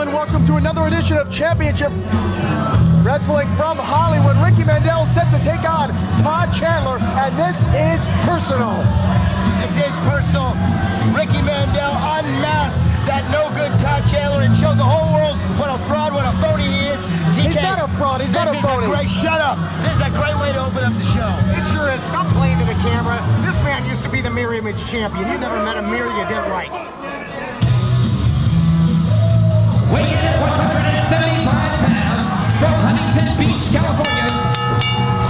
gentlemen, welcome to another edition of Championship Wrestling from Hollywood. Ricky Mandel set to take on Todd Chandler, and this is personal. This is personal. Ricky Mandel unmasked that no-good Todd Chandler and showed the whole world what a fraud, what a phony he is. TK, he's not a fraud, he's not a phony. Shut up. This is a great way to open up the show. It sure is. Stop playing to the camera. This man used to be the mirror image champion. You never met a mirror you didn't like. Weighing in at 175 pounds from Huntington Beach, California.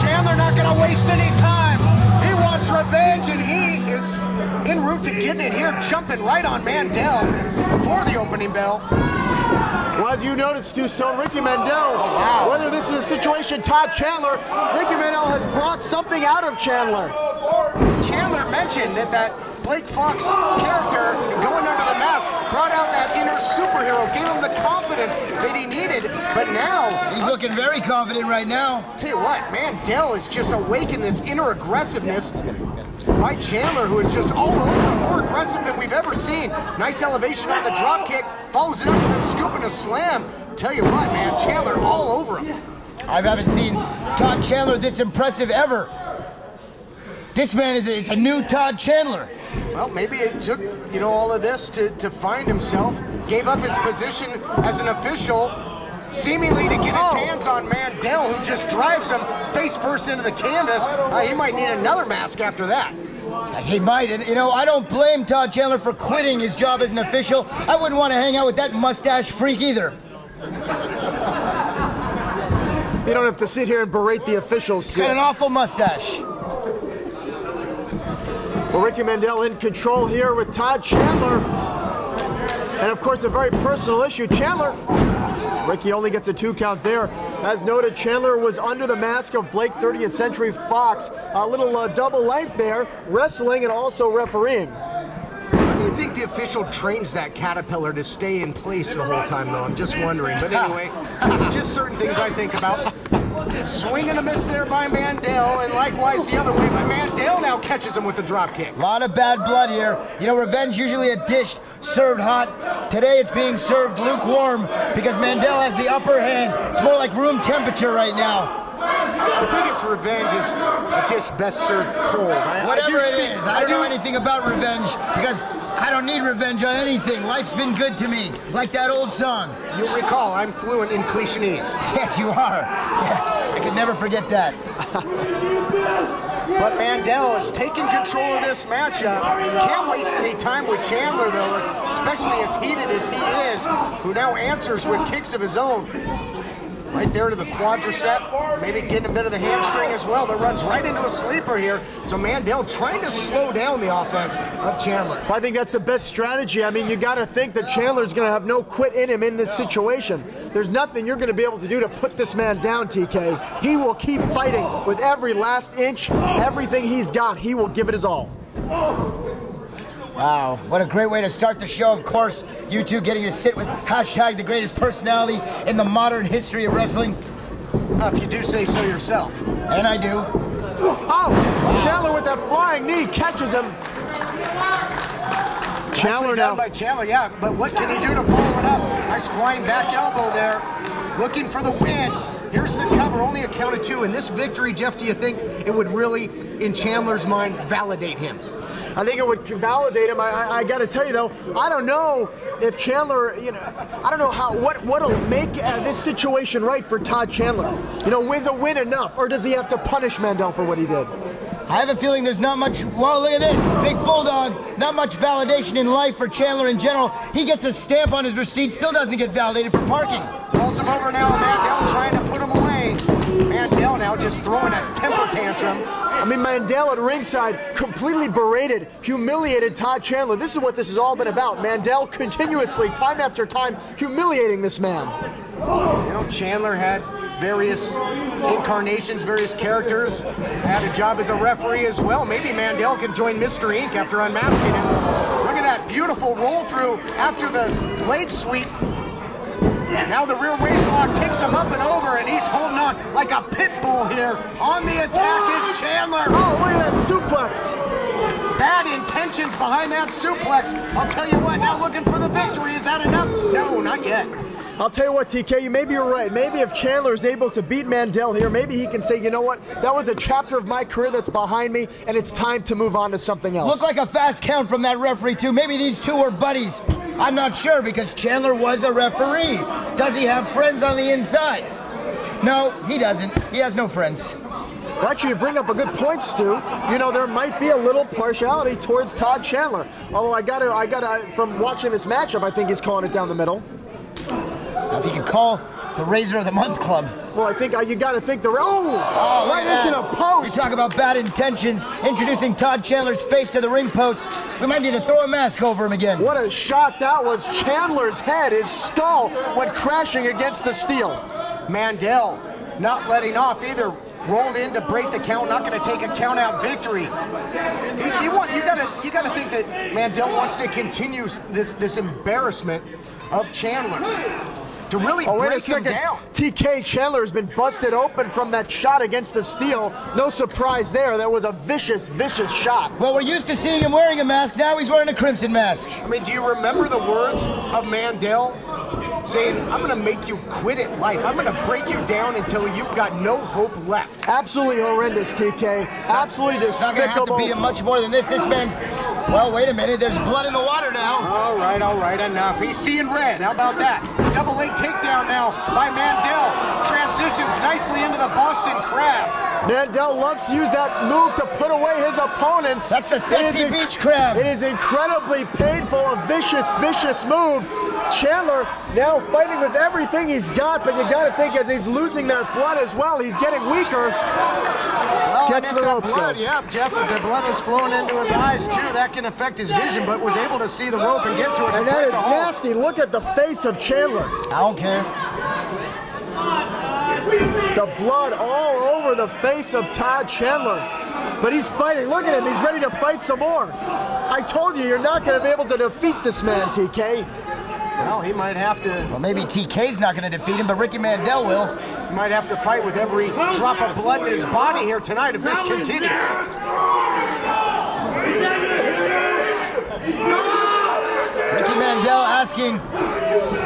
Chandler not going to waste any time. He wants revenge, and he is en route to getting it here, jumping right on Mandel before the opening bell. Well, as you noted, Stu Stone, Ricky Mandel, whether this is a situation Todd Chandler, Ricky Mandel has brought something out of Chandler. Chandler mentioned that Blake Fox character going under the mask brought out that inner superhero, gave him the confidence that he needed, but now he's looking very confident right now. Tell you what, Mandel is just awakened this inner aggressiveness by Chandler, who is just all over, more aggressive than we've ever seen. Nice elevation on the drop kick, follows it up with a scoop and a slam. Tell you what, man, Chandler all over him. I haven't seen Todd Chandler this impressive ever. This man it's a new Todd Chandler. Well, maybe it took, all of this to find himself. Gave up his position as an official, seemingly to get his hands on Mandel, who just drives him face first into the canvas. He might need another mask after that. He might, and I don't blame Todd Chandler for quitting his job as an official. I wouldn't want to hang out with that mustache freak either. You don't have to sit here and berate the officials. He's got an awful mustache. Well, Ricky Mandel in control here with Todd Chandler. And of course, a very personal issue. Chandler, Ricky only gets a 2 count there. As noted, Chandler was under the mask of Blake 30th Century Fox. A little double life there, wrestling and also refereeing. You think the official trains that caterpillar to stay in place the whole time, though? I'm just wondering. But anyway, just certain things I think about. Swing and a miss there by Mandel, and likewise the other way, but Mandel now catches him with the drop kick. A lot of bad blood here. Revenge usually a dish served hot. Today it's being served lukewarm because Mandel has the upper hand. It's more like room temperature right now. I think it's revenge is a dish best served cold. Whatever it is, I don't know anything about revenge because I don't need revenge on anything. Life's been good to me, like that old song. You'll recall, I'm fluent in clichés. Yes, you are. Yeah, I could never forget that. But Mandel is taking control of this matchup. Can't waste any time with Chandler, though, especially as heated as he is, who now answers with kicks of his own. Right there to the quadricep, maybe getting a bit of the hamstring as well. That runs right into a sleeper here. So Mandel trying to slow down the offense of Chandler. I think that's the best strategy. I mean, you got to think that Chandler's going to have no quit in him in this situation. There's nothing you're going to be able to do to put this man down, TK. He will keep fighting with every last inch, everything he's got. He will give it his all. Wow, what a great way to start the show. Of course, you two getting to sit with hashtag the greatest personality in the modern history of wrestling. If you do say so yourself. And I do. Oh, Chandler with that flying knee catches him. Chandler down now. by Chandler, yeah, but what can he do to follow it up? Nice flying back elbow there. Looking for the win. Here's the cover, only a count of 2. And this victory, Jeff, do you think it would really, in Chandler's mind, validate him? I think it would validate him. I got to tell you, though, I don't know if Chandler, I don't know what'll make this situation right for Todd Chandler. Is a win enough, or does he have to punish Mandel for what he did? I have a feeling there's not much, well, look at this, big bulldog, not much validation in life for Chandler in general. He gets a stamp on his receipt, still doesn't get validated for parking. Pulls him over now, Mandel trying to put him away. Mandel now just throwing a temper tantrum. I mean, Mandel at ringside completely berated, humiliated Todd Chandler. This is what this has all been about. Mandel continuously, time after time, humiliating this man. Chandler had various incarnations, various characters, had a job as a referee as well. Maybe Mandel can join Mr. Inc. after unmasking him. Look at that beautiful roll through after the leg sweep. And now the rear waist lock takes him up and over, and he's holding on like a pit bull here. On the attack is Chandler. Oh, look at that suplex. Bad intentions behind that suplex. I'll tell you what, now looking for the victory. Is that enough? No, not yet. I'll tell you what, TK, you maybe you're right. Maybe if Chandler is able to beat Mandel here, maybe he can say, you know what, that was a chapter of my career that's behind me, and it's time to move on to something else. Looked like a fast count from that referee, too. Maybe these two were buddies. I'm not sure, because Chandler was a referee. Does he have friends on the inside? No, he doesn't. He has no friends. Well, actually, you bring up a good point, Stu. You know, there might be a little partiality towards Todd Chandler. Although I gotta, from watching this matchup, I think he's calling it down the middle. If he could call the Razor of the Month Club. Well, I think you gotta think right into the post. You talk about bad intentions, introducing Todd Chandler's face to the ring post. We might need to throw a mask over him again. What a shot that was. Chandler's head, his skull, went crashing against the steel. Mandel not letting off either. Rolled in to break the count, not going to take a count-out victory. You gotta think that Mandel wants to continue this embarrassment of Chandler to really break him down. TK, Chandler has been busted open from that shot against the steel. No surprise there. That was a vicious, vicious shot. Well, we're used to seeing him wearing a mask. Now he's wearing a crimson mask. I mean, do you remember the words of Mandel saying, I'm going to make you quit at life. I'm going to break you down until you've got no hope left. Absolutely horrendous, TK. Absolutely despicable. Not going to have to beat him much more than this. This man's... Well, wait a minute. There's blood in the water now. All right, enough. He's seeing red. How about that? Double leg takedown now by Mandel. Transitions nicely into the Boston Crab. Mandel loves to use that move to put away his opponents. That's the sexy beach crab. It is incredibly painful, a vicious, vicious move. Chandler now fighting with everything he's got, but you got to think as he's losing that blood as well, he's getting weaker. Well, Gets the ropes blood, yeah, Jeff, if the blood was flowing into his eyes too, that can affect his vision, but was able to see the rope and get to it. And that is nasty. Look at the face of Chandler. I don't care. The blood all over the face of Todd Chandler. But he's fighting. Look at him. He's ready to fight some more. I told you, you're not going to be able to defeat this man, TK. Well, he might have to. Well, maybe TK's not going to defeat him, but Ricky Mandel will. He might have to fight with every drop of blood in his body here tonight if this continues. Ricky Mandel asking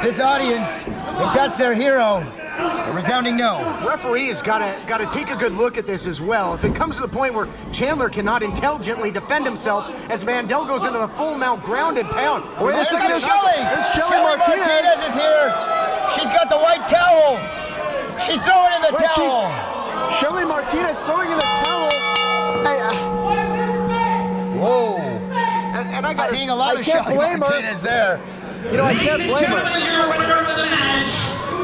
this audience if that's their hero. A resounding no. Referees gotta take a good look at this as well. If it comes to the point where Chandler cannot intelligently defend himself as Mandel goes into the full mount ground and pound. Wait a second, Shelly Martinez is here. She's got the white towel. She's throwing in the towel. Shelly Martinez throwing in the towel. Whoa. And I got seeing a lot of Shelly Martinez there. You know, I can't blame her. Your winner of the match,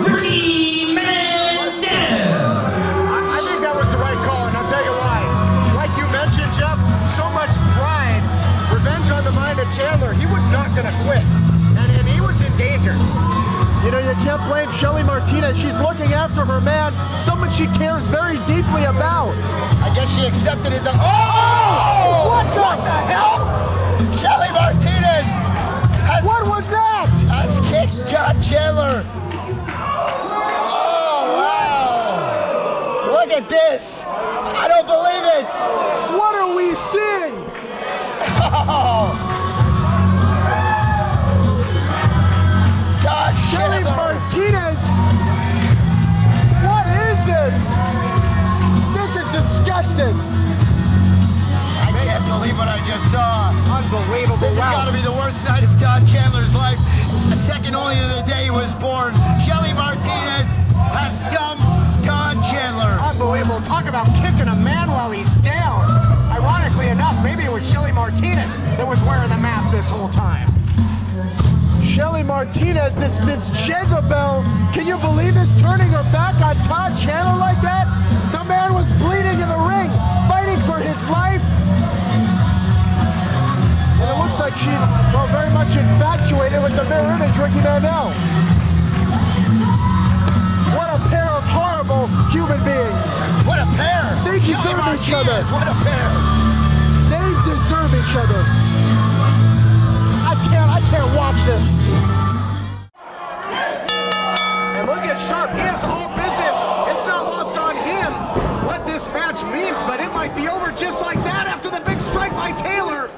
Ricky Mandel. I think that was the right call, and I'll tell you why. Like you mentioned, Jeff, so much pride, revenge on the mind of Chandler. He was not going to quit, and he was in danger. You know, you can't blame Shelly Martinez. She's looking after her man, someone she cares very deeply about. I guess she accepted his... Oh! What the hell? Shelly Martinez has... What was that? Has kicked Todd Chandler. Oh, wow. Look at this. I don't believe it. What are we seeing? Oh. Todd Shelly Chandler. Martinez. What is this? This is disgusting. I can't believe what I just saw. Unbelievable. This has got to be the worst night of Todd Chandler's life. Second only to the day he was born. Shelly Martinez has dumped Todd Chandler. Unbelievable. Talk about kicking a man while he's down. Ironically enough, maybe it was Shelly Martinez that was wearing the mask this whole time. Shelly Martinez, this Jezebel, can you believe this, turning her back on Todd Chandler like that? The man was bleeding in the ring, fighting for his life. And it looks like she's, well, very much infatuated with the mirror image, Ricky Mandel. What a pair of horrible human beings. What a pair. They deserve each other. What a pair. They deserve each other. I can't watch this. And look at Sharp. He has all business. It's not lost on him what this match means, but it might be over just like that after the big strike by Taylor.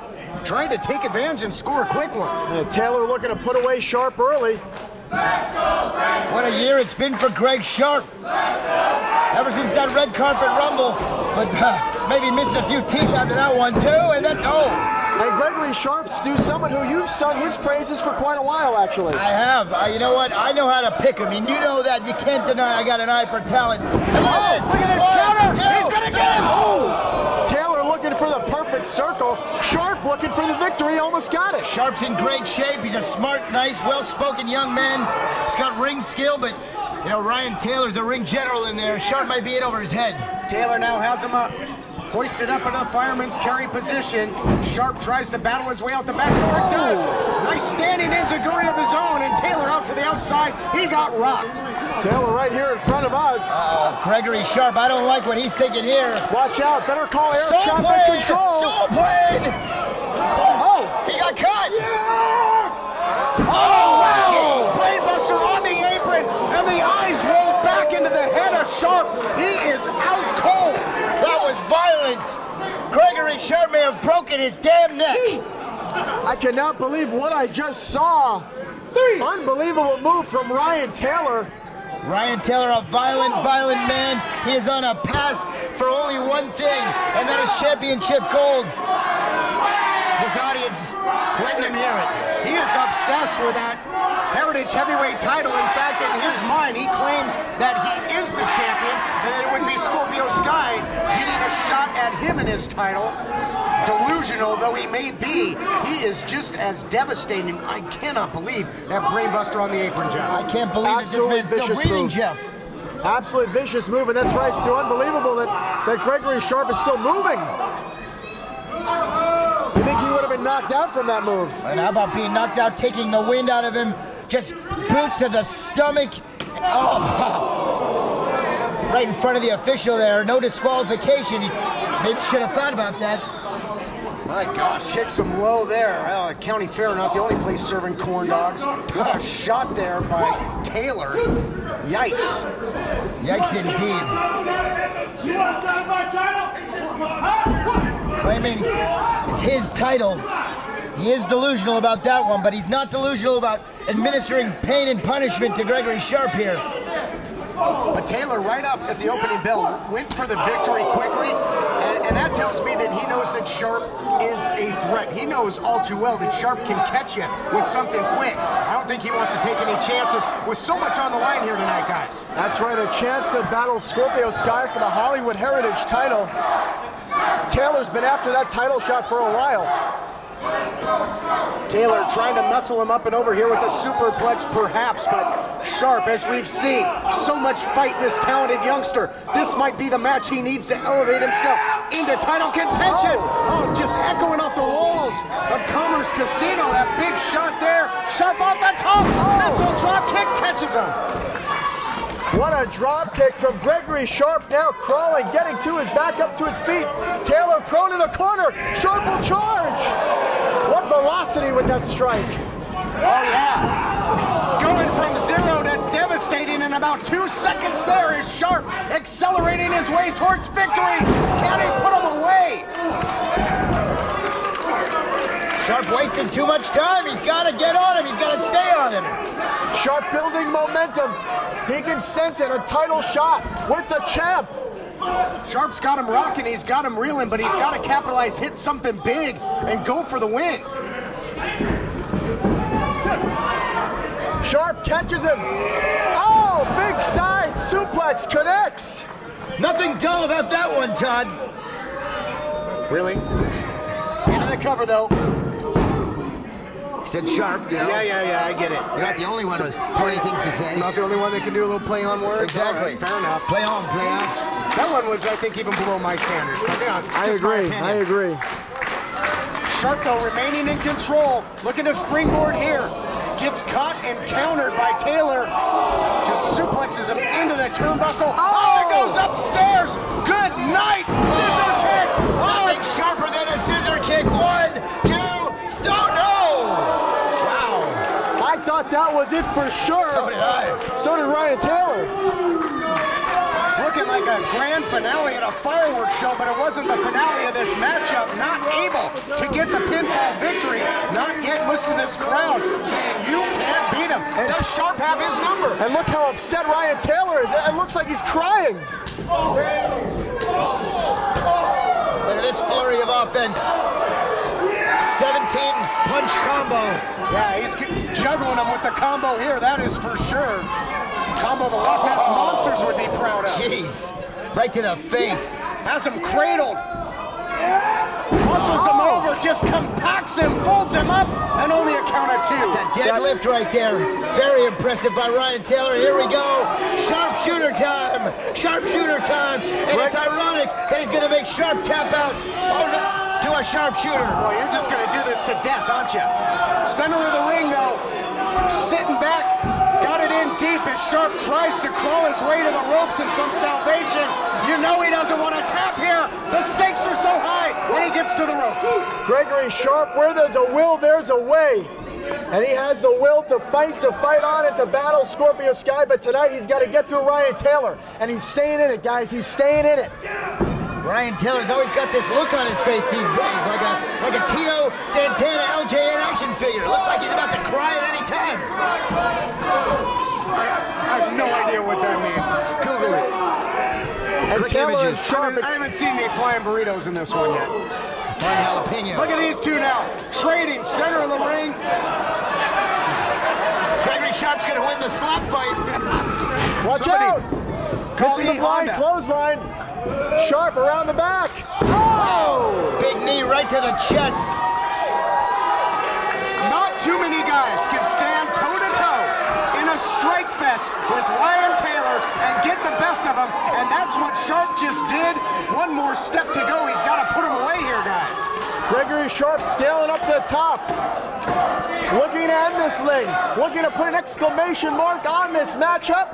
Trying to take advantage and score a quick one. Yeah, Taylor looking to put away Sharp early. What a year it's been for Greg Sharp. Ever since that red carpet rumble, but maybe missing a few teeth after that one too, and then And Gregory Sharp, Stu, someone who you've sung his praises for quite a while, actually. I have. You know what? I know how to pick him, and you know that. You can't deny I got an eye for talent. And look at this counter! He's gonna get him! Oh! Taylor looking for the perfect circle. Sharp looking for the victory, almost got it. Sharp's in great shape. He's a smart, nice, well-spoken young man. He's got ring skill, but you know, Ryan Taylor's a ring general in there. Sharp might be in over his head. Taylor now has him up. Hoisted up in a fireman's carry position. Sharp tries to battle his way out the back door. It does. Nice standing enziguri of his own, and Taylor out to the outside. He got rocked. Taylor right here in front of us. Gregory Sharp, I don't like what he's thinking here. Watch out. Better call air traffic control. Stall plane! Oh, He got cut! Oh, wow! Brainbuster on the apron, and the eyes roll back into the head of Sharp. He is out cold. That was violence! Gregory Sharp may have broken his damn neck! I cannot believe what I just saw. Unbelievable move from Ryan Taylor. Ryan Taylor, a violent man. He is on a path for only one thing, and that is championship gold. This audience is letting him hear it. He is obsessed with that Heritage Heavyweight title. In fact, in his mind, he claims that he is the champion, and that it would be Scorpio Sky getting a shot at him in his title. Delusional though he may be, he is just as devastating. I cannot believe that brainbuster on the apron, Jeff. I can't believe that this man's still breathing, Jeff. Absolutely vicious move, and that's right, Stu. Unbelievable that Gregory Sharp is still moving. You think he would have been knocked out from that move? And how about being knocked out, taking the wind out of him, just boots to the stomach. Oh, right in front of the official there, no disqualification. Maybe should have thought about that. My gosh, hits him low there. Well, County Fair, not the only place serving corn dogs. What a shot there by Taylor. Yikes. Yikes indeed. You want to start my title? Claiming it's his title. He is delusional about that one, but he's not delusional about administering pain and punishment to Gregory Sharp here. But Taylor, right off at the opening bell, went for the victory quickly, and that tells me that he knows that Sharp is a threat. He knows all too well that Sharp can catch you with something quick. I don't think he wants to take any chances with so much on the line here tonight, guys. That's right, a chance to battle Scorpio Sky for the Hollywood Heritage title. Taylor's been after that title shot for a while. Taylor trying to muscle him up and over here with a superplex perhaps, but Sharp, as we've seen, so much fight in this talented youngster. This might be the match he needs to elevate himself into title contention. Oh, just echoing off the walls of Commerce Casino. That big shot there. Sharp off the top. Missile drop kick catches him. What a drop kick from Gregory Sharp, now crawling, getting to his back up to his feet. Taylor prone in the corner. Sharp will charge. What velocity with that strike. Oh, yeah. Going from 0 to devastating in about 2 seconds there is Sharp accelerating his way towards victory. Can he put him away? Sharp wasted too much time. He's got to get on him. He's got to stay on him. Sharp building momentum. He can sense it, a title shot with the champ. Sharp's got him rocking, he's got him reeling, but he's got to capitalize, hit something big, and go for the win. Sharp catches him. Oh, big side suplex connects. Nothing dull about that one, Todd. Really? Into the cover, though. He said Sharp, you know? Yeah, I get it. You're not the only one with funny things to say. I'm not the only one that can do a little play on words. Exactly. Right, fair enough. Play on, play on. That one was, I think, even below my standards. But yeah, I agree. Sharp, though, remaining in control. Looking to springboard here. Gets caught and countered by Taylor. Just suplexes him into the turnbuckle. Oh, it goes upstairs. Good night. Scissor kick. Nothing sharper than a scissor kick. 1, 2, stone. No! Wow. I thought that was it for sure. So did I. So did Ryan Taylor. Looking like like a grand finale at a fireworks show, but it wasn't the finale of this matchup. Not able to get the pinfall victory. Not yet. Listen to this crowd saying, you can't beat him. And does Sharp have his number? And look how upset Ryan Taylor is. It looks like he's crying. Look at this flurry of offense. 17-punch combo. Yeah, he's juggling him with the combo here, that is for sure. Combo the Loch Ness Monsters would be proud of. Jeez, right to the face. Has him cradled. Muscles him over, just compacts him, folds him up, and only a count of 2. It's a deadlift right there. Very impressive by Ryan Taylor. Here we go. Sharpshooter time. Sharpshooter time. And it's ironic that he's going to make Sharp tap out to a sharpshooter. Well, you're just going to do this to death, aren't you? Center of the ring, though. Sitting back. Got it in deep as Sharp tries to crawl his way to the ropes in some salvation. You know he doesn't want to tap here. The stakes are so high, and he gets to the ropes. Gregory Sharp, where there's a will, there's a way. And he has the will to fight on and to battle Scorpio Sky, but tonight he's got to get through Ryan Taylor. And he's staying in it, guys. He's staying in it. Ryan Taylor's always got this look on his face these days, like a Tito Santana LJN action figure. Looks like he's about to cry at any time. I have no idea what that means. Google it. And Quick Taylor images. is sharp. I haven't seen any flying burritos in this one yet. Flying jalapeno. Look at these two now, trading center of the ring. Gregory Sharp's gonna win the slap fight. Watch out! This is the blind clothesline. Sharp around the back. Oh! Big knee right to the chest. Not too many guys can stand toe-to-toe in a strike fest with Ryan Taylor and get the best of him, and that's what Sharp just did. One more step to go. He's got to put him away here, guys. Gregory Sharp scaling up to the top. Looking to end this thing. Looking to put an exclamation mark on this matchup.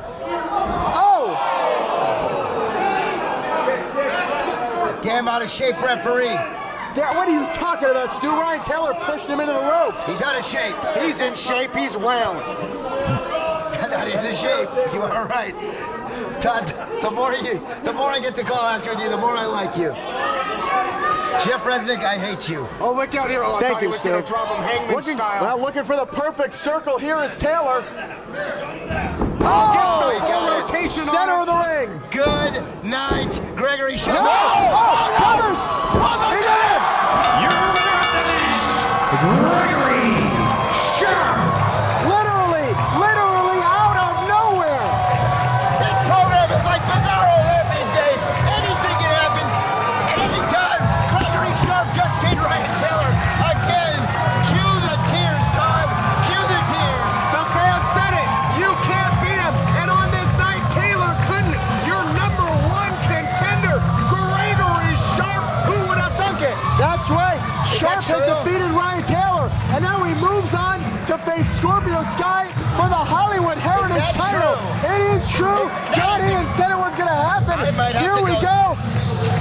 Oh! Damn out of shape referee. What are you talking about, Stu? Ryan Taylor pushed him into the ropes. He's out of shape. He's in shape. He's round. That is in shape. You are right. Todd, the more I get to call after you, the more I like you. Jeff Resnick, I hate you. Oh, look out here. Oh, Thank you, Stu. Drop him hangman style. Well, looking for the perfect circle here is Taylor. Gets the he full got it. rotation Center on of the ring. Good night, Gregory Sharp. No! Oh, covers! He did it! Your winner of the match, Gregory Sharp. Literally out of nowhere. This program is like Bizarro Land these days. Anything can happen at any time. Gregory Sharp just pinned Ryan Taylor again. Cue the tears, Todd. Cue the tears. The fan said it. You can't beat him. And on this night, Taylor couldn't. Your number 1 contender, Gregory Sharp. Who would have thunk it? That's right. Sharp has true? defeated Ryan Taylor, and now he moves on to face Scorpio Sky for the Hollywood Heritage that title. true? It is true. John Ian said it was going to happen. I might have Here to we go. go.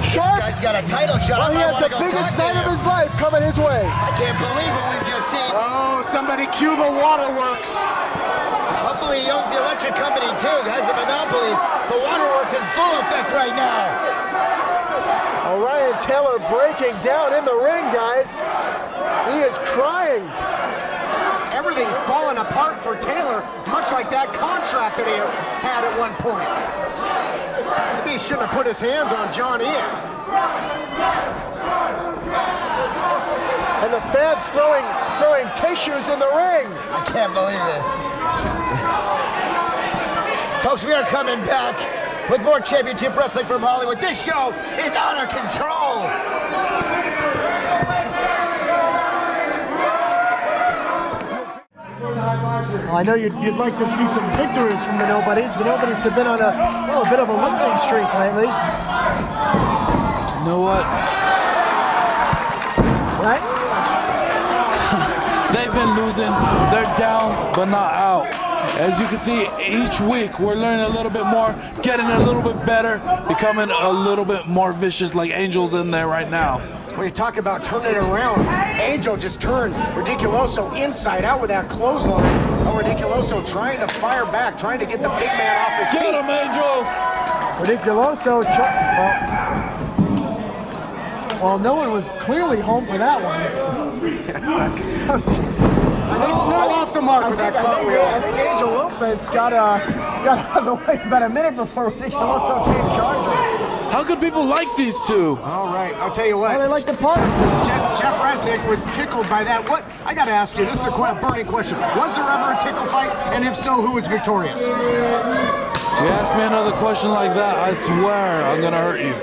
Sharp. This guy's got a title shot. Well, he I has might the wanna go biggest talk to night of him. his life coming his way. I can't believe what we've just seen. Oh, somebody cue the waterworks. Hopefully he owns the electric company too, guys. The monopoly. The waterworks in full effect right now. Oh, Ryan Taylor breaking down in the ring, guys. He is crying. Everything falling apart for Taylor, much like that contract that he had at one point. Maybe he shouldn't have put his hands on John Ian. And the fans throwing tissues in the ring. I can't believe this. Folks, we are coming back with more championship wrestling from Hollywood. This show is out of control. Well, I know you'd like to see some victories from the Nobodies. The Nobodies have been on a bit of a losing streak lately. You know what? Right? They've been losing. They're down, but not out. As you can see, each week we're learning a little bit more, getting a little bit better, becoming a little bit more vicious like Angel's in there right now. When you talk about turning it around, Angel just turned Ridiculoso inside out with that clothesline. Oh, Ridiculoso trying to fire back, trying to get the big man off his feet. Get him, Angel! Ridiculoso, well, no one was clearly home for that one. A little off the mark with that cartwheel. I think Angel Lopez got out of the way about a minute before Ridiculoso came charging. How could people like these two? All right, I'll tell you what. Well, they like the part. Jeff Resnick was tickled by that. What? I got to ask you, this is a burning question. Was there ever a tickle fight? And if so, who was victorious? If you ask me another question like that, I swear I'm going to hurt you.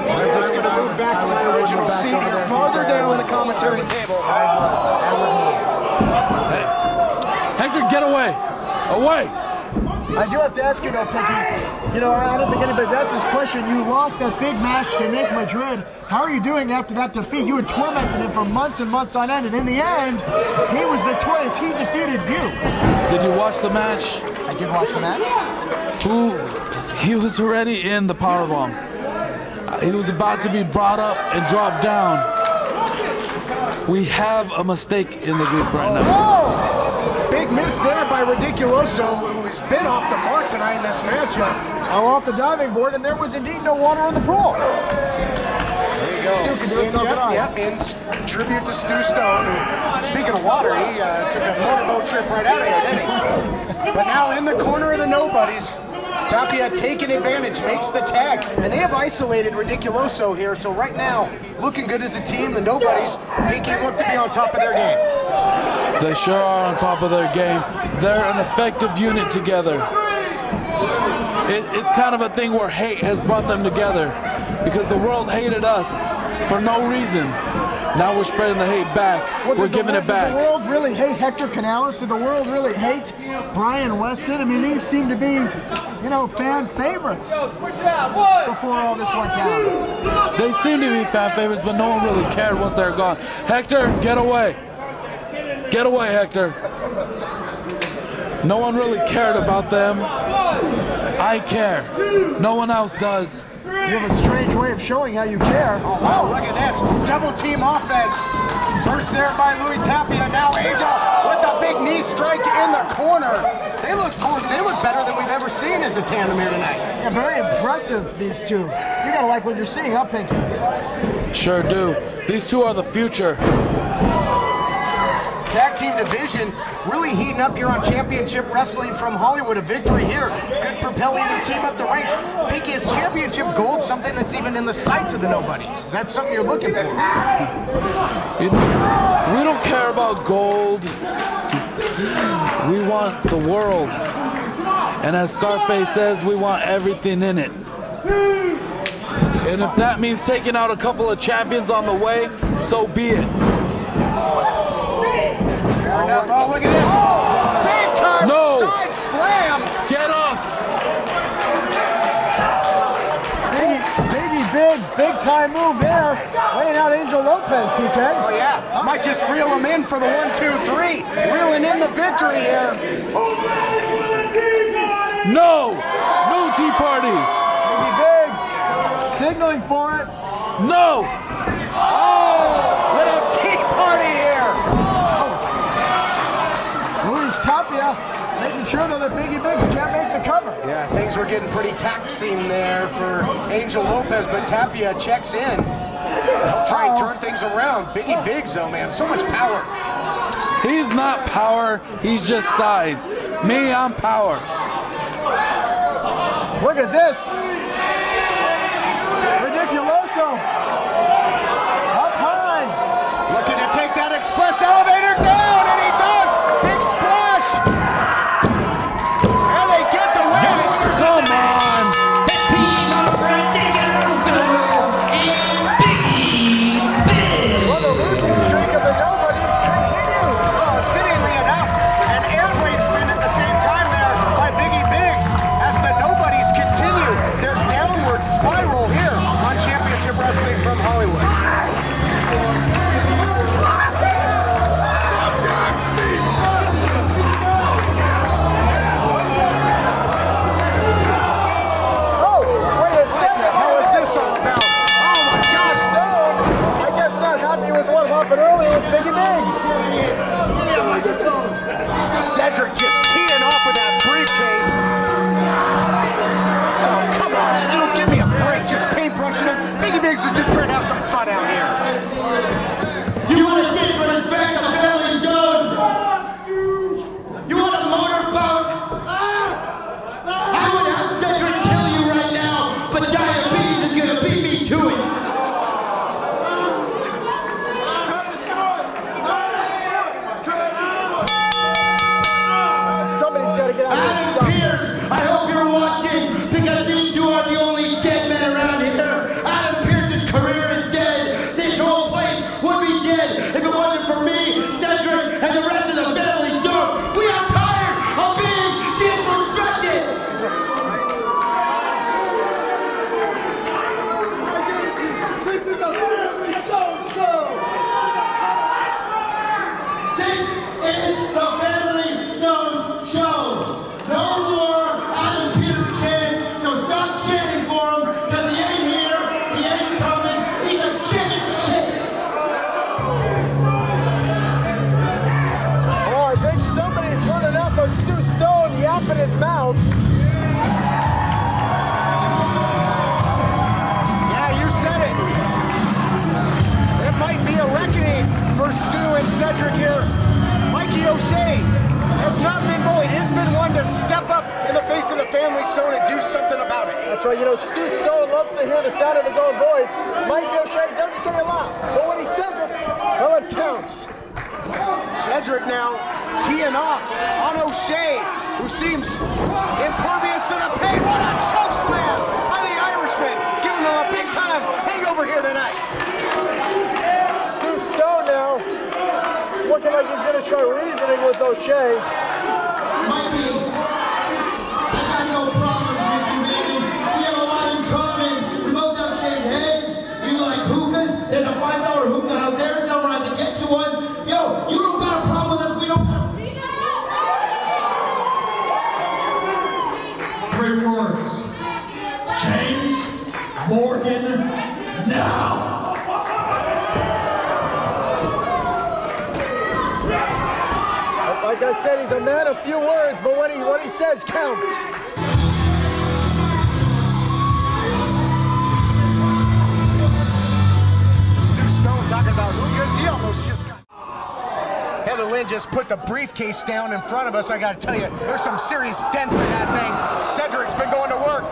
I'm just going to move back to the original seat here, farther down the commentary table. Hey, Hector, get away! Away! I do have to ask you though, Pinky. You know, I don't think anybody's asked this question. You lost that big match to Nick Madrid. How are you doing after that defeat? You had tormented him for months and months on end, and in the end, he was victorious. He defeated you. Did you watch the match? I did watch the match. He was already in the powerbomb. He was about to be brought up and dropped down. We have a mistake in the group right now. Oh! Big miss there by Ridiculoso, who's been off the mark tonight in this matchup. Off the diving board, and there was indeed no water in the pool. There you go. Stu can do it something on. Yep, in tribute to Stu Stone, who, speaking of water, he took a motorboat trip right out of here, didn't he? But now in the corner of the nobodies, Tapia taking advantage, makes the tag, and they have isolated Ridiculoso here, so right now, looking good as a team, the nobodies, Pinky look to be on top of their game. They sure are on top of their game. They're an effective unit together. It's kind of a thing where hate has brought them together because the world hated us for no reason. Now we're spreading the hate back. We're giving it back. Did the world really hate Hector Canales? Did the world really hate Brian Weston? I mean, these seem to be, you know, fan favorites before all this went down. They seem to be fan favorites, but no one really cared once they're gone. Hector, get away. Get away, Hector. No one really cared about them. I care. No one else does. You have a strange way of showing how you care. Oh, wow, look at this. Double team offense. First there by Louis Tapia. Now Angel with the big knee strike in the corner. They look better than we've ever seen as a tandem here tonight. Yeah, very impressive, these two. You gotta like what you're seeing, huh, Pinky? Sure do. These two are the future. Tag team division really heating up here on Championship Wrestling from Hollywood. A victory here could propel either team up the ranks. Pinky, is championship gold something that's even in the sights of the nobodies? Is that something you're looking for? We don't care about gold. We want the world. And as Scarface says, we want everything in it. And if that means taking out a couple of champions on the way, so be it. Oh, look at this. Big time side slam. Get up. Biggie Biggs, big time move there. Laying out Angel Lopez, TK. Oh, yeah. Might just reel him in for the 1, 2, 3. Reeling in the victory here. No. No tea parties. Biggie Biggs signaling for it. No. Oh, little tea party here. Luis Tapia making sure though that Biggie Biggs can't make the cover. Yeah, things were getting pretty taxing there for Angel Lopez, but Tapia checks in. He'll try and turn things around. Biggie Biggs, though, man, so much power. He's not power. He's just size. Me, I'm power. Look at this. Ridiculoso. Up high. Looking to take that express elevator down, and he does. Big splash. And they get the win. Come on. The team of Ridiculoso and Biggie Biggs. Well, the losing streak of the nobodies continues. Oh, fittingly enough, an airplane spin at the same time there by Biggie Biggs as the nobodies continue their downward spiral here on Championship Wrestling from Hollywood. mouth. Yeah, you said it. It might be a reckoning for Stu and Cedric here. Mikey O'Shea has not been bullied. He's been one to step up in the face of the Family Stone and do something about it. That's right. You know, Stu Stone loves to hear the sound of his own voice. Mikey O'Shea doesn't say a lot, but when he says it, well, it counts. Cedric now teeing off on O'Shea, who seems impervious to the pain. What a choke slam by the Irishman, giving him a big time hangover here tonight. Stu Stone now looking like he's going to try reasoning with O'Shea. Mikey, I got no problems with you, man. We have a lot in common. We both have shaved heads. You like hookahs? There's a $5 hookah out there. Someone had to get you one. Yo, you don't got a problem with us. We don't. 3 words. James Morgan now. Like I said, he's a man of few words, but what he says counts. Stu Stone talking about hookahs. He almost just got... Heather Lynn just put the briefcase down in front of us. I got to tell you, there's some serious dents in that thing. Cedric's been going to work.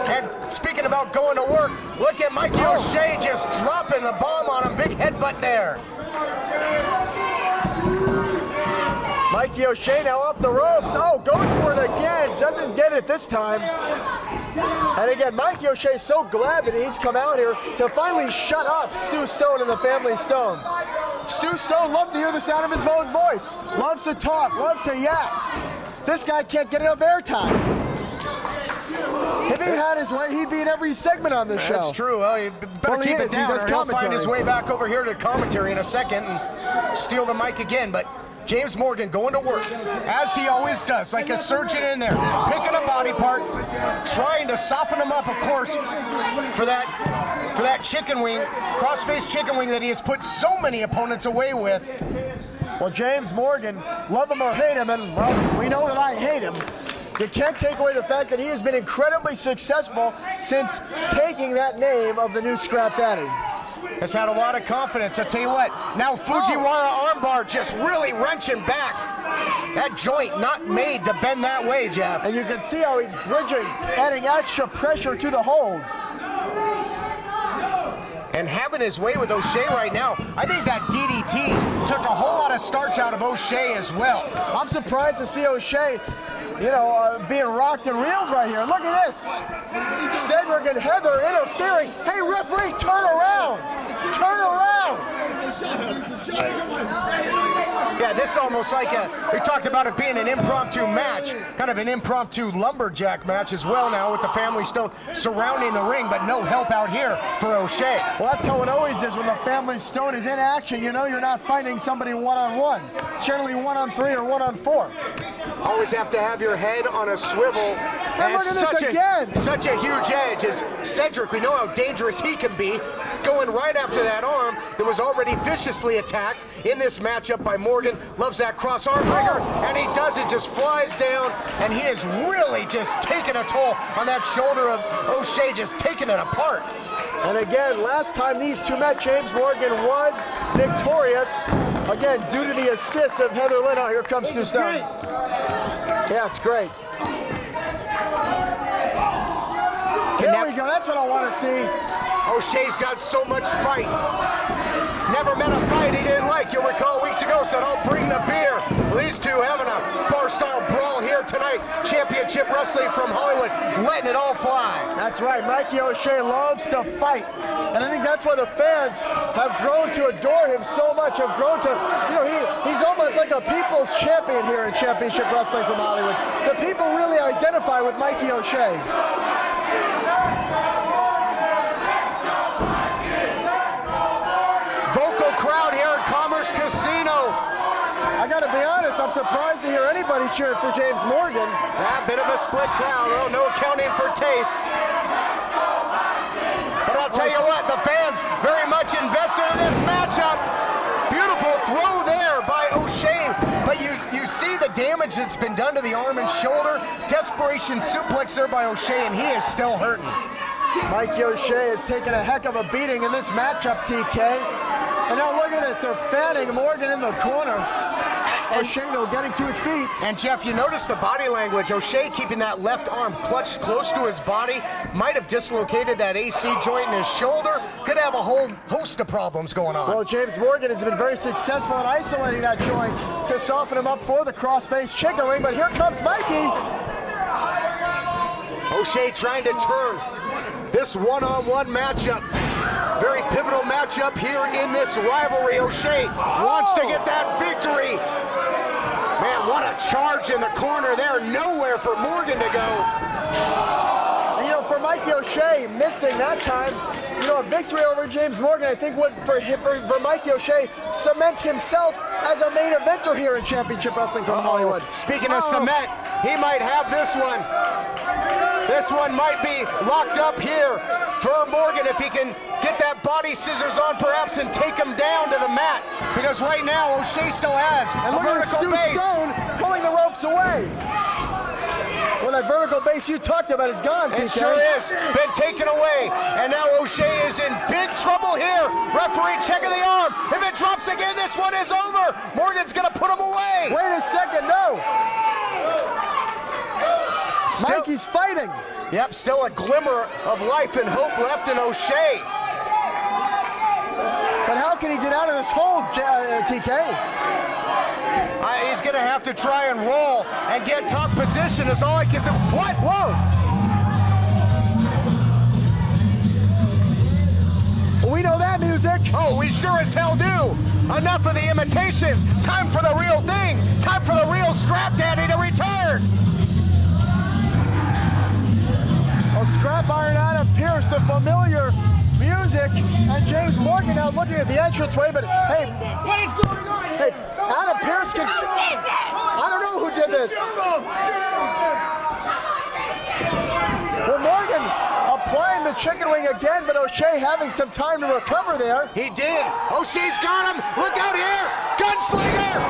And speaking about going to work, look at Mikey O'Shea just dropping the bomb on him. Big headbutt there. Mikey O'Shea now off the ropes. Oh, goes for it again. Doesn't get it this time. And again, Mikey O'Shea so glad that he's come out here to finally shut up Stu Stone and the Family Stone. Stu Stone loves to hear the sound of his own voice. Loves to talk, loves to yap. This guy can't get enough airtime. If he had his way, he'd be in every segment on this show. That's true. Well, you better keep it down, or he'll find his way back over here to commentary in a second and steal the mic again. But James Morgan going to work, as he always does, like a surgeon in there, picking a body part, trying to soften him up, of course, for that chicken wing, cross-face chicken wing that he has put so many opponents away with. Well, James Morgan, love him or hate him, and well, we know that I hate him. You can't take away the fact that he has been incredibly successful since taking that name of the new Scrap Daddy. Has had a lot of confidence. I'll tell you what, now Fujiwara armbar just really wrenching back. That joint not made to bend that way, Jeff. And you can see how he's bridging, adding extra pressure to the hold. And having his way with O'Shea right now. I think that DDT took a whole lot of starch out of O'Shea as well. I'm surprised to see O'Shea, you know, being rocked and reeled right here. Look at this. Cedric and Heather interfering. Hey, referee, turn around. Turn around. Yeah, this is almost like we talked about it being an impromptu match, kind of an impromptu lumberjack match as well now with the Family Stone surrounding the ring, but no help out here for O'Shea. Well, that's how it always is when the Family Stone is in action. You know you're not fighting somebody one-on-one. It's generally 1-on-3 or 1-on-4. Always have to have your head on a swivel. And look at this again. Such a huge edge as Cedric, we know how dangerous he can be, going right after that arm that was already viciously attacked in this matchup by Morgan. Loves that cross arm breaker, and he does it, just flies down, and he is really just taking a toll on that shoulder of O'Shea, just taking it apart. And again, last time these two met, James Morgan was victorious. Again, due to the assist of Heather Lynn. Oh, here comes Stu Stone. Yeah, it's great. Here we go. That's what I want to see. O'Shea's got so much fight. Never met a fight he didn't like. You'll recall weeks ago said, I'll bring the beer. These two having a bar-style brawl here tonight. Championship Wrestling from Hollywood, letting it all fly. That's right. Mikey O'Shea loves to fight. And I think that's why the fans have grown to adore him so much, have grown to, you know, he's almost like a people's champion here in Championship Wrestling from Hollywood. The people really identify with Mikey O'Shea. Vocal crowd here at Commerce Casino. I gotta be honest, I'm surprised to hear anybody cheering for James Morgan. A bit of a split crowd. Oh, no accounting for taste. But I'll tell you what, the fans very much invested in this matchup. Beautiful throw there by O'Shea, but you see the damage that's been done to the arm and shoulder. Desperation suplex there by O'Shea, and he is still hurting. Mikey O'Shea has taken a heck of a beating in this matchup, TK. And now look at this, they're fanning Morgan in the corner. O'Shea, though, getting to his feet. And Jeff, you notice the body language. O'Shea keeping that left arm clutched close to his body. Might have dislocated that AC joint in his shoulder. Could have a whole host of problems going on. Well, James Morgan has been very successful in isolating that joint to soften him up for the crossface chicken wing, but here comes Mikey. O'Shea trying to turn this one-on-one matchup. Very pivotal matchup here in this rivalry. O'Shea wants to get that victory. Man, what a charge in the corner there. Nowhere for Morgan to go. And, you know, for Mikey O'Shea, missing that time, you know, a victory over James Morgan, I think would, for Mikey O'Shea, cement himself as a main eventer here in Championship Wrestling from Hollywood. Speaking of cement, he might have this one. This one might be locked up here for Morgan if he can get that body scissors on perhaps and take him down to the mat. Because right now, O'Shea still has a vertical base. Stone pulling the ropes away. Well, that vertical base you talked about is gone, TK. It sure is. Been taken away. And now O'Shea is in big trouble here. Referee checking the arm. If it drops again, this one is over. Morgan's going to put him away. Wait a second, no. Mikey's fighting. Yep, still a glimmer of life and hope left in O'Shea. But how can he get out of this hold, TK? He's going to have to try and roll and get top position is all I can do. What? Whoa! We know that music. Oh, we sure as hell do. Enough of the imitations. Time for the real thing. Time for the real Scrap Daddy to return. Well, Scrap Iron Adam Pierce, the familiar music, and James Morgan now looking at the entranceway, but hey, What is going on? hey, Adam Pierce can, I don't know who did this. Well, Morgan applying the chicken wing again, but O'Shea having some time to recover there. He did. O'Shea's got him. Look out here. Gunslinger.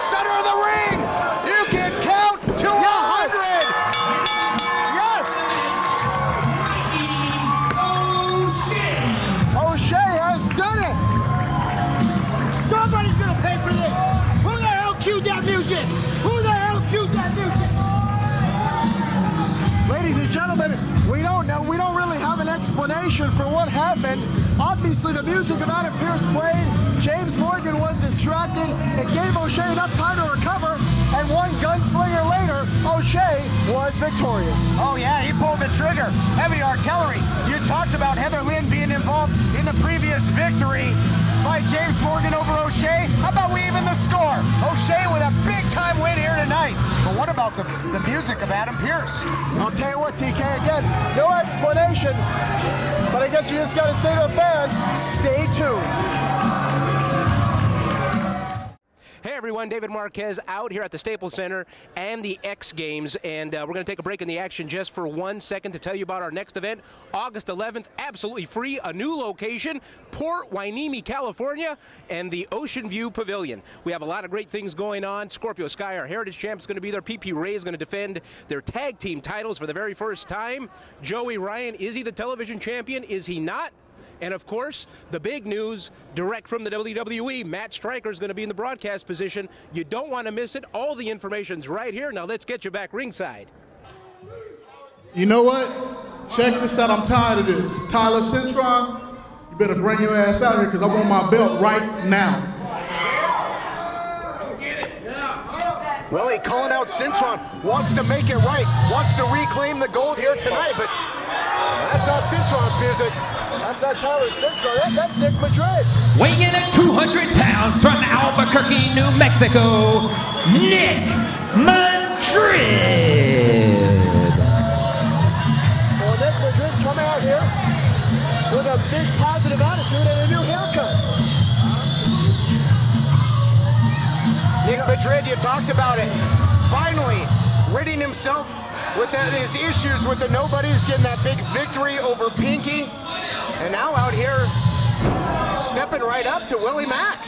Center of the ring. You can count to 100. O'Shea has done it! Somebody's gonna pay for this! Who the hell cued that music? Who the hell cued that music? Ladies and gentlemen, we don't know. We don't really have an explanation for what happened. Obviously, the music of Adam Pierce played. James Morgan was distracted. It gave O'Shea enough time to recover. And one gunslinger later, O'Shea was victorious. Oh, yeah, he pulled the trigger. Heavy artillery. You talked about Heather Lynn being involved in the previous victory by James Morgan over O'Shea. How about we even the score? O'Shea with a big-time win here tonight. But what about the music of Adam Pierce? I'll tell you what, TK, again, no explanation. But I guess you just got to say to the fans, stay tuned. Hey everyone, David Marquez out here at the Staples Center and the X Games, and we're going to take a break in the action just for 1 second to tell you about our next event, August 11th, absolutely free, a new location, Port Hueneme, California, and the Ocean View Pavilion. We have a lot of great things going on. Scorpio Sky, our Heritage Champ, is going to be there. PP Ray is going to defend their tag team titles for the very first time. Joey Ryan, is he the television champion? Is he not? And, of course, the big news, direct from the WWE, Matt Striker is going to be in the broadcast position. You don't want to miss it. All the information's right here. Now let's get you back ringside. You know what? Check this out. I'm tired of this. Tyler Centron, you better bring your ass out here because I want my belt right now. Well, he calling out Centron, wants to make it right, wants to reclaim the gold here tonight, but that's not Centron's music. That's not Tyler Centron, that's Nick Madrid. Weighing in at 200 pounds from Albuquerque, New Mexico, Nick Madrid. Well, Nick Madrid coming out here with a big positive attitude and a new haircut. Nick Madrid, you talked about it. Finally, ridding himself with his issues with the nobodies, getting that big victory over Pinky. And now out here, stepping right up to Willie Mack.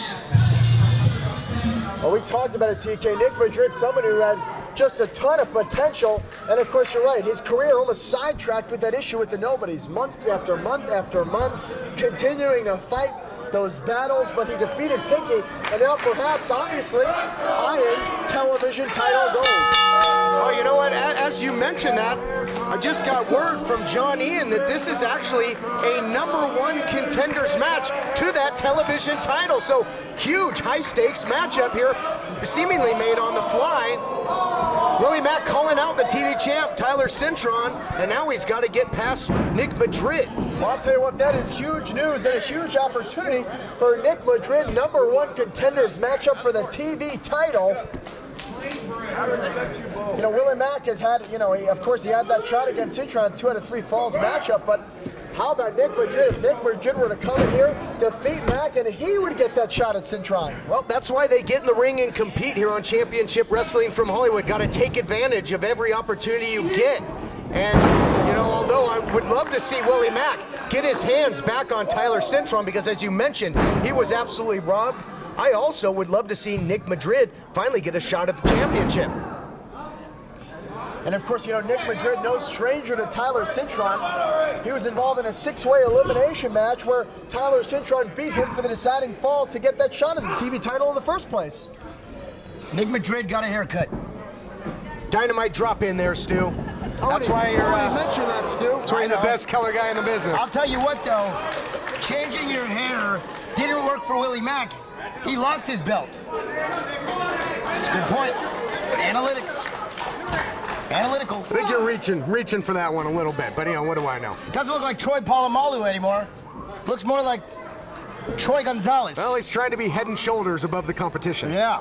Well, we talked about it, TK. Nick Madrid, someone who had just a ton of potential. And of course, you're right. His career almost sidetracked with that issue with the nobodies. Month after month after month, continuing to fight those battles, but he defeated Pinky, and now perhaps, obviously, eyeing television title gold. Oh, you know what? As you mentioned that, I just got word from John Ian that this is actually a #1 contenders match to that television title. So huge, high-stakes matchup here, seemingly made on the fly. Willie Mack calling out the TV champ, Tyler Cintron, and now he's got to get past Nick Madrid. Well, I'll tell you what, that is huge news and a huge opportunity for Nick Madrid, #1 contenders matchup for the TV title. You know, Willie Mack has had, you know, of course he had that shot against Cintron, a 2 out of 3 falls matchup, but how about Nick Madrid? If Nick Madrid were to come in here, defeat Mack, and he would get that shot at Cintron. Well, that's why they get in the ring and compete here on Championship Wrestling from Hollywood. Got to take advantage of every opportunity you get. And, you know, although I would love to see Willie Mack get his hands back on Tyler Cintron, because as you mentioned, he was absolutely robbed, I also would love to see Nick Madrid finally get a shot at the championship. And of course, you know, Nick Madrid, no stranger to Tyler Cintron. He was involved in a 6-way elimination match where Tyler Cintron beat him for the deciding fall to get that shot at the TV title in the first place. Nick Madrid got a haircut. Dynamite drop in there, Stu. That's why you're mentioned that, Stu. That's why you're the best color guy in the business. I'll tell you what, though, changing your hair didn't work for Willie Mack. He lost his belt. That's a good point. Analytics. Analytical. I think you're reaching for that one a little bit, but you know, what do I know? Doesn't look like Troy Polamalu anymore. Looks more like Troy Gonzalez. Well, he's trying to be head and shoulders above the competition. Yeah,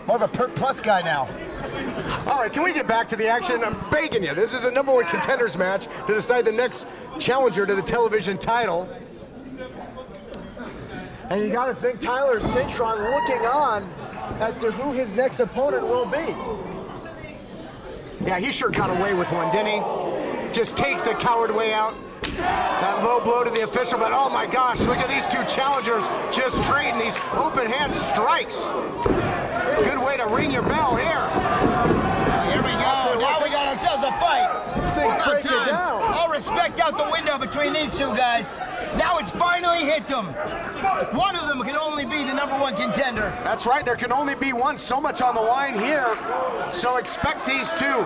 more of a Pert Plus guy now. All right, can we get back to the action? I'm begging you. This is a #1 contenders match to decide the next challenger to the television title. And you got to think Tyler Cintron looking on as to who his next opponent will be. Yeah, he sure got away with one, didn't he? Just takes the coward way out. That low blow to the official, but oh my gosh, look at these two challengers just trading these open hand strikes. Good way to ring your bell here. Here we go. Now we got ourselves a fight. These things break you down. All respect out the window between these two guys. Now it's finally hit them. One of them can only be the #1 contender. That's right, there can only be one. So much on the line here. So expect these two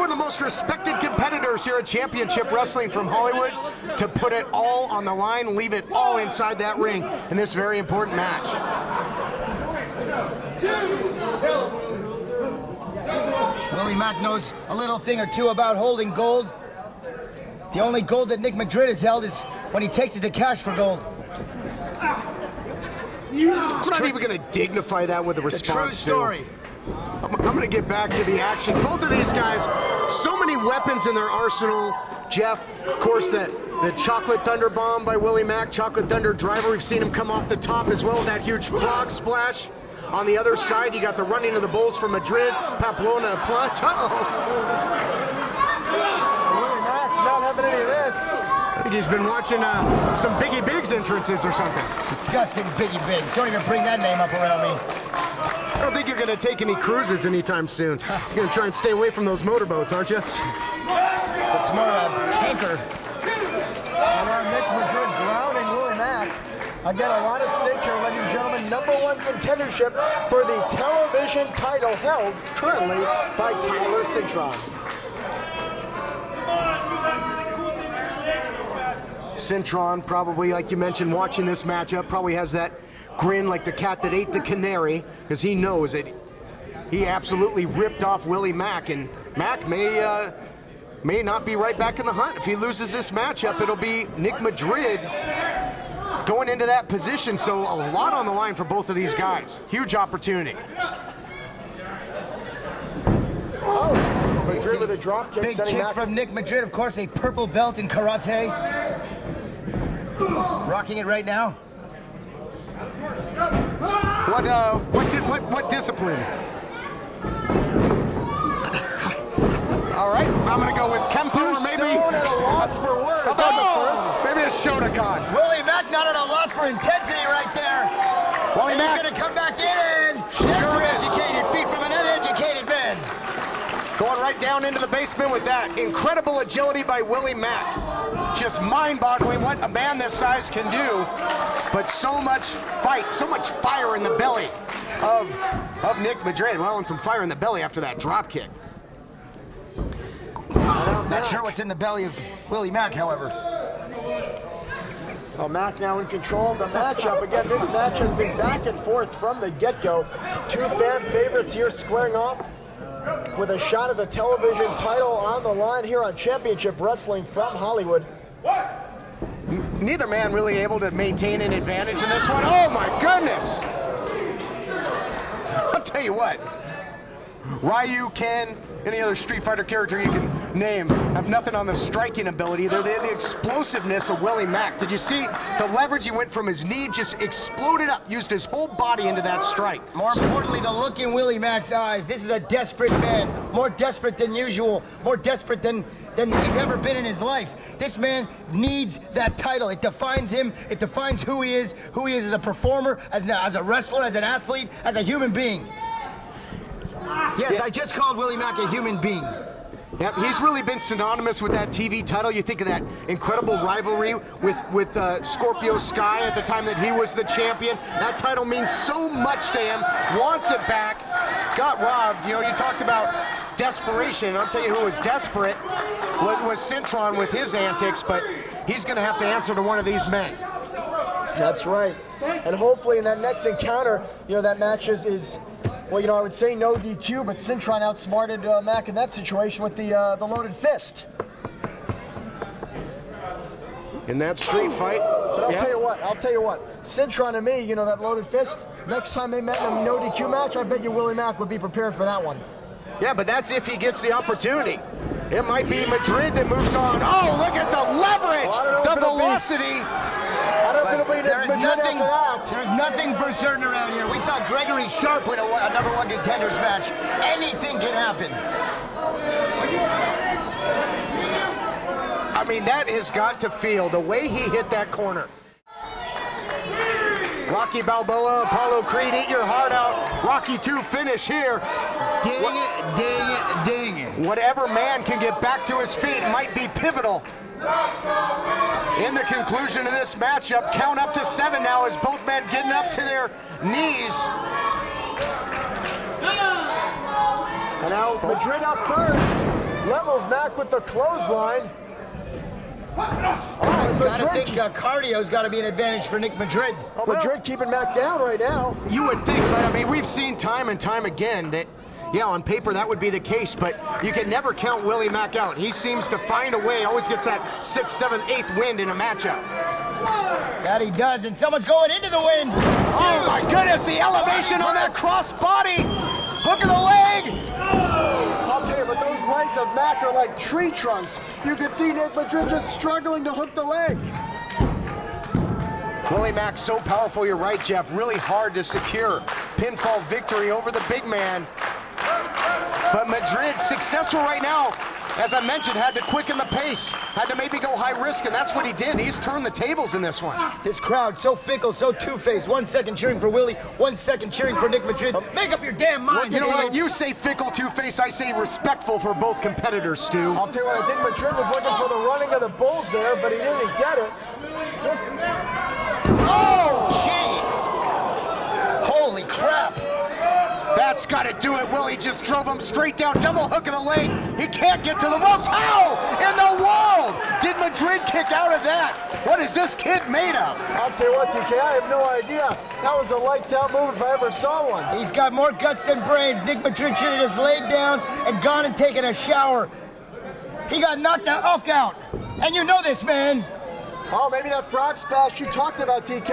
of the most respected competitors here at Championship Wrestling from Hollywood to put it all on the line, leave it all inside that ring in this very important match. Willie Mack knows a little thing or two about holding gold. The only gold that Nick Madrid has held is when he takes it to cash for gold. I'm not even going to dignify that with a response. True story. I'm going to get back to the action. Both of these guys, so many weapons in their arsenal. Jeff, of course, the Chocolate Thunder Bomb by Willie Mack, Chocolate Thunder Driver. We've seen him come off the top as well with that huge frog splash. On the other side, you got the running of the bulls from Madrid, Pamplona plunge. Willie Mack not having any of this. I think he's been watching some Biggie Biggs entrances or something. Disgusting Biggie Biggs. Don't even bring that name up around me. I don't think you're going to take any cruises anytime soon. You're going to try and stay away from those motorboats, aren't you? It's more a tanker. And now Nick Madrid grounding Willie Mack. Again, a lot at stake here, ladies and gentlemen. #1 contendership for the television title held currently by Tyler Cintron. Cintron, probably, like you mentioned, watching this matchup, probably has that grin like the cat that ate the canary, because he knows that he absolutely ripped off Willie Mack, and Mack may not be right back in the hunt. If he loses this matchup, it'll be Nick Madrid going into that position, so a lot on the line for both of these guys. Huge opportunity. Oh, Madrid with a drop kick. Big kick from Nick Madrid, of course, a purple belt in karate. Rocking it right now. What discipline? All right, I'm gonna go with Kempo or maybe. At a loss for words. Maybe a Shotokan. Willie Mack not at a loss for intensity right there. Willie And Mack he's gonna come back in. sure is. right down into the basement with that. Incredible agility by Willie Mack. Just mind-boggling what a man this size can do, but so much fight, so much fire in the belly of Nick Madrid. Well, and some fire in the belly after that drop kick. Not sure what's in the belly of Willie Mack, however. Well, Mack now in control of the matchup. Again, this match has been back and forth from the get-go. Two fan favorites here squaring off with a shot at the television title on the line here on Championship Wrestling from Hollywood. Neither man really able to maintain an advantage in this one. Oh my goodness! I'll tell you what, Ryu, Ken, any other Street Fighter character you can name have nothing on the striking ability. They're the explosiveness of Willie Mack. Did you see the leverage? He went from his knee, just exploded up, used his whole body into that strike. More importantly, the look in Willie Mack's eyes. This is a desperate man, more desperate than usual, more desperate than he's ever been in his life. This man needs that title. It defines him. It defines who he is as a performer, as a wrestler, as an athlete, as a human being. Yes, yeah. I just called Willie Mack a human being. Yep, he's really been synonymous with that TV title. You think of that incredible rivalry with Scorpio Sky at the time that he was the champion. That title means so much to him. Wants it back. Got robbed. You know, you talked about desperation. I'll tell you who was desperate was Cintron with his antics, but he's going to have to answer to one of these men. That's right. And hopefully in that next encounter, you know, that match is well, you know, I would say no DQ, but Cintron outsmarted Mack in that situation with the loaded fist. In that street fight. But I'll tell you what, Cintron and me, you know, that loaded fist, next time they met in a no DQ match, I bet you Willie Mack would be prepared for that one. Yeah, but that's if he gets the opportunity. It might be Madrid that moves on. Oh, look at the leverage, the velocity. There's nothing for certain around here. We saw Gregory Sharp win a #1 contenders match. Anything can happen. I mean, that has got to feel the way he hit that corner. Rocky Balboa, Apollo Creed, eat your heart out. Rocky 2 finish here. Ding it, ding it, ding it. Whatever man can get back to his feet might be pivotal in the conclusion of this matchup. Count up to 7 now as both men getting up to their knees. And now Madrid up first. Levels Mack with the clothesline. Gotta think cardio's got to be an advantage for Nick Madrid. Oh, Madrid keeping Mack down right now. You would think, but I mean, we've seen time and time again that, yeah, on paper that would be the case, but you can never count Willie Mack out. He seems to find a way, always gets that 6th, 7th, 8th wind in a matchup. That he does, and someone's going into the wind. Oh my goodness, the elevation on that cross body. Hook of the leg. I'll tell you, but those legs of Mack are like tree trunks. You can see Nick Madrid just struggling to hook the leg. Willie Mack so powerful, you're right, Jeff. Really hard to secure pinfall victory over the big man. But Madrid successful right now. As I mentioned, had to quicken the pace, had to maybe go high risk, and that's what he did. He's turned the tables in this one. This crowd, so fickle, so two-faced. 1 second cheering for Willie, 1 second cheering for Nick Madrid. Make up your damn mind. You know what? You say fickle, two-faced. I say respectful for both competitors, Stu. I'll tell you what, I think Madrid was looking for the running of the bulls there, but he didn't get it. Oh, jeez. Holy crap. That's got to do it. Willie just drove him straight down, double hook of the leg. He can't get to the ropes. How in the world did Madrid kick out of that? What is this kid made of? I'll tell you what, TK, I have no idea. That was a lights out move if I ever saw one. He's got more guts than brains. Nick Madrid should have just laid down and gone and taken a shower. He got knocked off out. And you know this, man. Oh, maybe that frog splash you talked about, TK.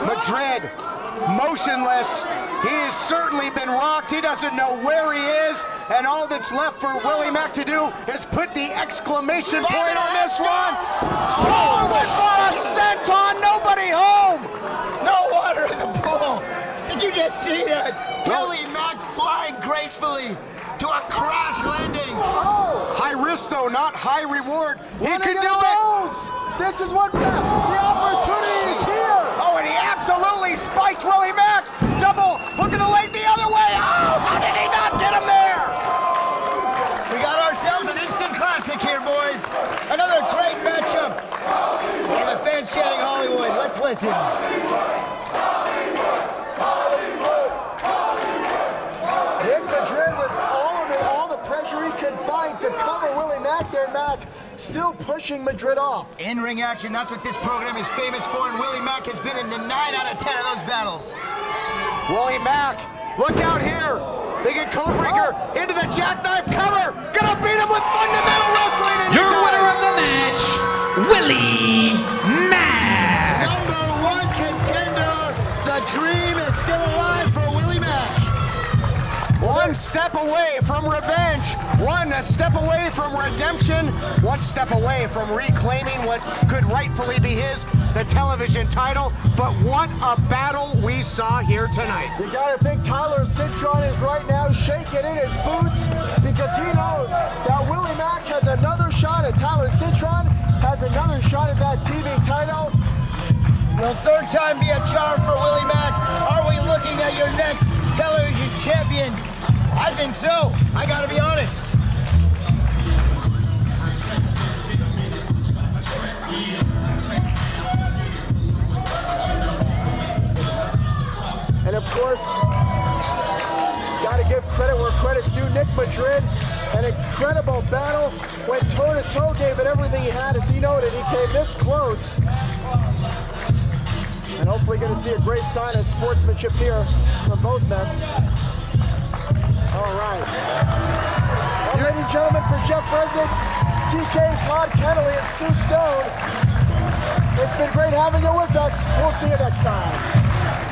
Madrid, motionless. He has certainly been rocked. He doesn't know where he is. And all that's left for Willie Mack to do is put the exclamation point on this one. Oh, went for a senton. Nobody home. No water in the pool. Did you just see that? Willie Mack flying gracefully to a crash landing. Oh. High risk, though, not high reward. He could do it. This is what the opportunity is here. Oh, and he absolutely spiked Willie Mack. Double hook of the leg the other way. Oh, how did he not get him there? listen. Nick Madrid with all the pressure he could find to cover Willie Mack there. Mack still pushing Madrid off. In-ring action, that's what this program is famous for, and Willie Mack has been in 9 out of 10 of those battles. Willie Mack, look out here. They get Codebreaker into the jackknife cover. Gonna beat him with fundamental wrestling. And Your winner of the match, Willie Mack. #1 contender. The dream is still alive for Willie Mack. One step away from revenge, one step away from redemption, one step away from reclaiming what could rightfully be his, the television title. But what a battle we saw here tonight. You gotta think Tyler Citron is right now shaking in his boots because he knows that Willie Mack has another shot and Tyler Citron has another shot at that TV title. Will third time be a charm for Willie Mack? Are we looking at your next television champion? I think so. I gotta be honest. And of course, gotta give credit where credit's due. Nick Madrid, an incredible battle. Went toe-to-toe, gave it everything he had. As he noted, he came this close. And hopefully gonna see a great sign of sportsmanship here from both men. All right. Well, ladies and gentlemen, for Jeff Resnick, TK, Todd Kennelly, and Stu Stone, it's been great having you with us. We'll see you next time.